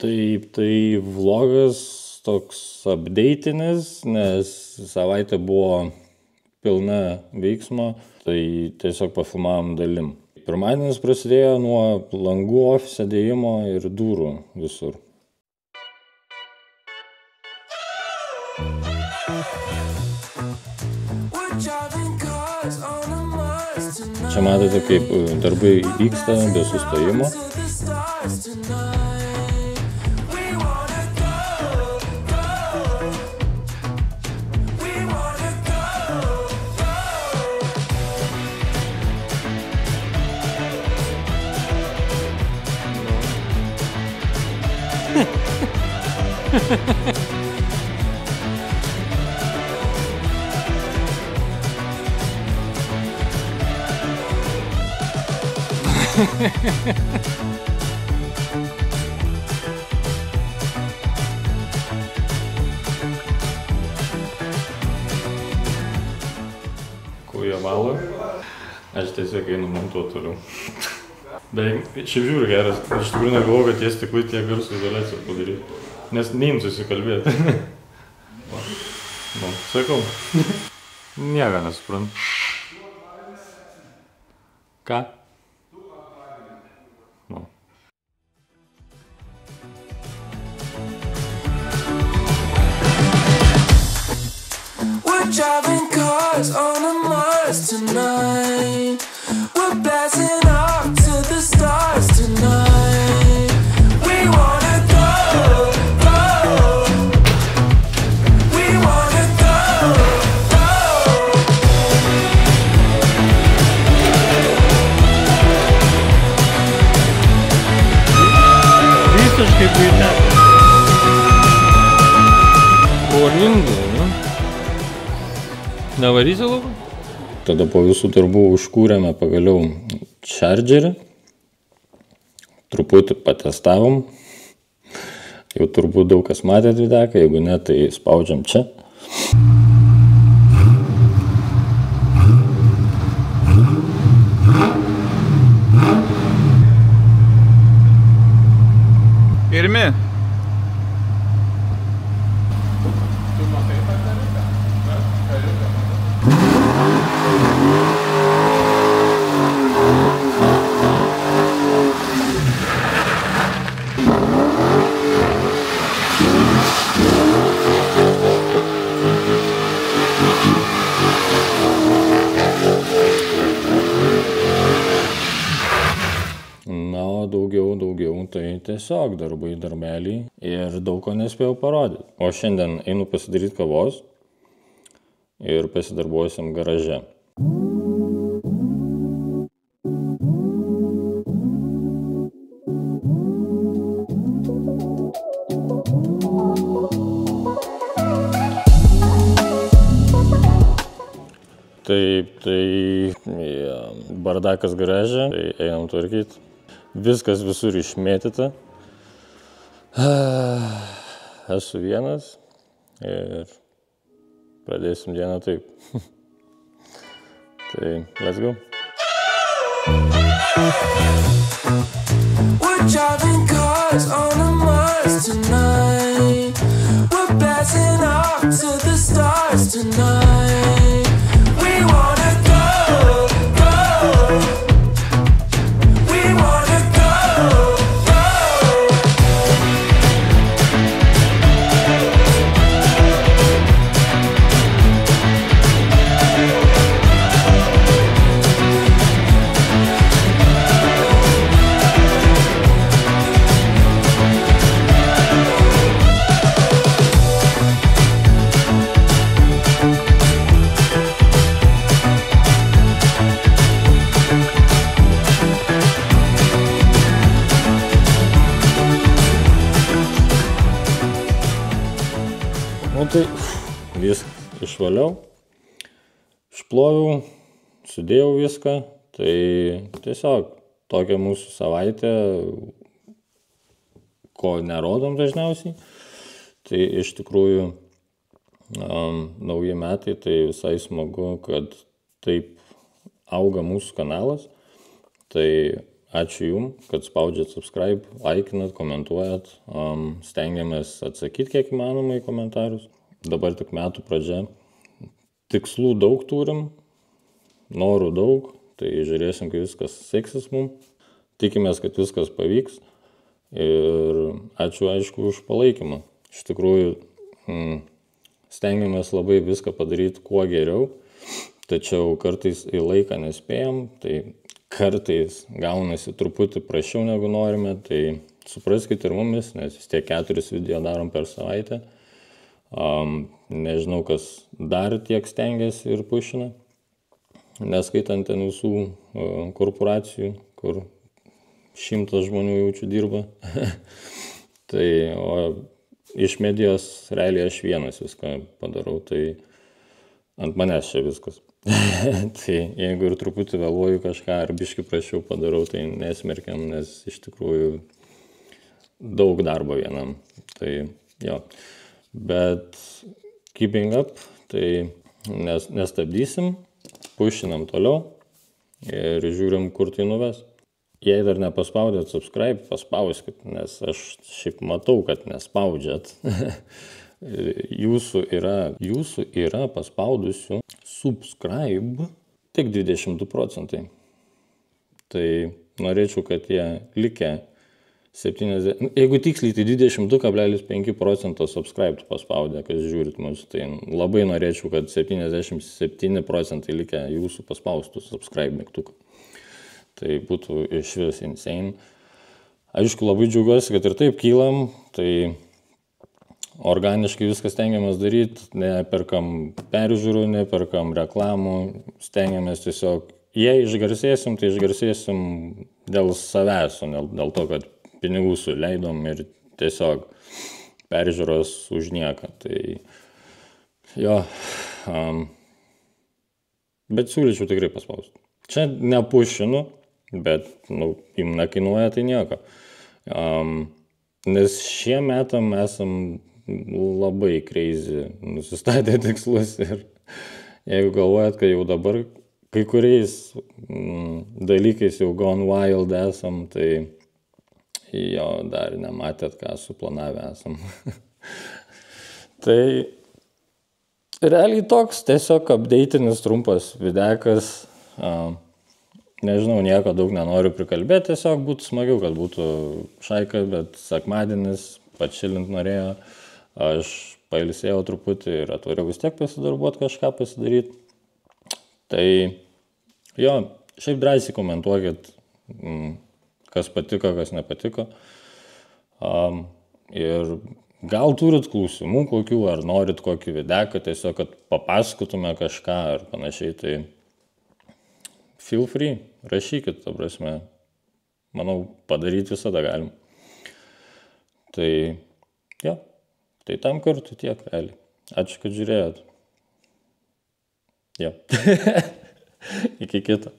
Taip, tai vlogas toks update'inis, nes savaitė buvo pilna veiksmo, tai tiesiog pafilmavom dalim. Pirmadienis prasidėjo nuo langų ofise dėjimo ir durų visur. Čia matote, kaip darbai vyksta be sustojimo. Kuo valo, aš tiesiog einu montuoti toliau. Beveik, šiaip žiūri geras, aš iš tikrųjų negalvoju, kad tie stiklai tiek garsų izoliaciją padaryti, nes neim susikalbėti. Nu, sakau, nieko nesuprantu. Ką? Nu. We're driving cars on a Mars tonight. We're blasting off to the stars tonight. We wanna go, go. We wanna go, go. Visiškai puikia. Polingai, ne? Nevarysi labai? Tada po visų darbų užkūrėme pagaliau chargerį. Truputį patestavom. Jau turbūt daug kas matė videką, jeigu ne, tai spaudžiam čia. Irmi. Na, o daugiau, tai tiesiog darbeliai ir daug ko nespėjau parodyti. O šiandien einu pasidaryti kavos ir pasidarbuosim garaže. Taip, tai bardakas garaže, tai einam tvarkyti. Viskas visur išmėtyta. Esu vienas ir pradėsim dieną taip. Tai, let's go. We're driving cars on a Mars tonight. We're blasting off to the stars tonight. We wanna go, go. We wanna go, go. Nu tai viską išvaliau, išploviau, sudėjau viską, tai tiesiog tokia mūsų savaitė, ko nerodom dažniausiai. Tai iš tikrųjų nauji metai, tai visai smagu, kad taip auga mūsų kanalas. Tai ačiū Jums, kad spaudžiat subscribe, laikinat, komentuojat, stengiamės atsakyti kiek įmanoma į komentarus. Dabar tik metų pradžia. Tikslų daug turim, norų daug, tai žiūrėsim, kaip viskas seksis mums. Tikimės, kad viskas pavyks ir ačiū aišku už palaikymą. Iš tikrųjų, stengiamės labai viską padaryti kuo geriau, tačiau kartais į laiką nespėjam, tai kartais gaunasi truputį prašiau negu norime, tai supraskite ir mumis, nes vis tiek 4 video darom per savaitę. Nežinau, kas dar tiek stengiasi ir pušina, neskaitant ten visų korporacijų, kur 100 žmonių jaučiu dirba. Tai iš medijos realiai aš vienas viską padarau, tai ant manęs čia viskas. Tai jeigu ir truputį vėluoju kažką ar biškį prašiau padarau, tai nesmerkiam, nes iš tikrųjų daug darbo vienam. Tai jo. Bet keeping up, tai nestabdysim, pušinam toliau ir žiūrim, kur tai nuves. Jei dar nepaspaudėt subscribe, paspauskit, nes aš šiaip matau, kad nespaudžiat. Jūsų yra paspaudusių subscribe tik 22%. Tai norėčiau, kad jie likę 70, jeigu tiksliai, tai 22,5% subscribe paspaudė, kas žiūrit mus, tai labai norėčiau, kad 77% likę jūsų paspaustų subscribe mygtuką. Tai būtų iš vis insane. Aišku, labai džiaugiuosi, kad ir taip kylam, tai organiškai viskas stengiamės daryti, neperkam peržiūrų, neperkam reklamų, stengiamės tiesiog, jei išgarsėsim, tai išgarsėsim dėl savęs, o dėl to, kad pinigų suleidom ir tiesiog peržiūros už nieką. Tai jo, bet siūlyčiau tikrai paspausti. Čia nepušinu, bet jums nekainuoja tai nieko. Nes šiem metam esam labai crazy nusistatę tikslus ir jeigu galvojat, kad jau dabar kai kuriais dalykais jau gone wild esam, tai jo dar nematėt, ką suplanavę esam. Tai realiai toks tiesiog update'inis trumpas videkas. Nežinau, nieko daug nenoriu prikalbėti, tiesiog būtų smagiau, kad būtų šaika, bet sekmadienis pačilint norėjo, aš pailsėjau truputį ir atvariau vis tiek pasidarbuoti, kažką pasidaryti. Tai jo, šiaip drąsiai komentuokit, kas patiko, kas nepatiko. Ir gal turit klausimų kokių, ar norit kokį videką, tiesiog, kad papasakotume kažką ar panašiai, tai feel free, rašykit, ta prasme, manau, padaryti visada galim. Tai, jo, tai tam kartu tiek, realiai. Ačiū, kad žiūrėjot. Jo. Iki kito.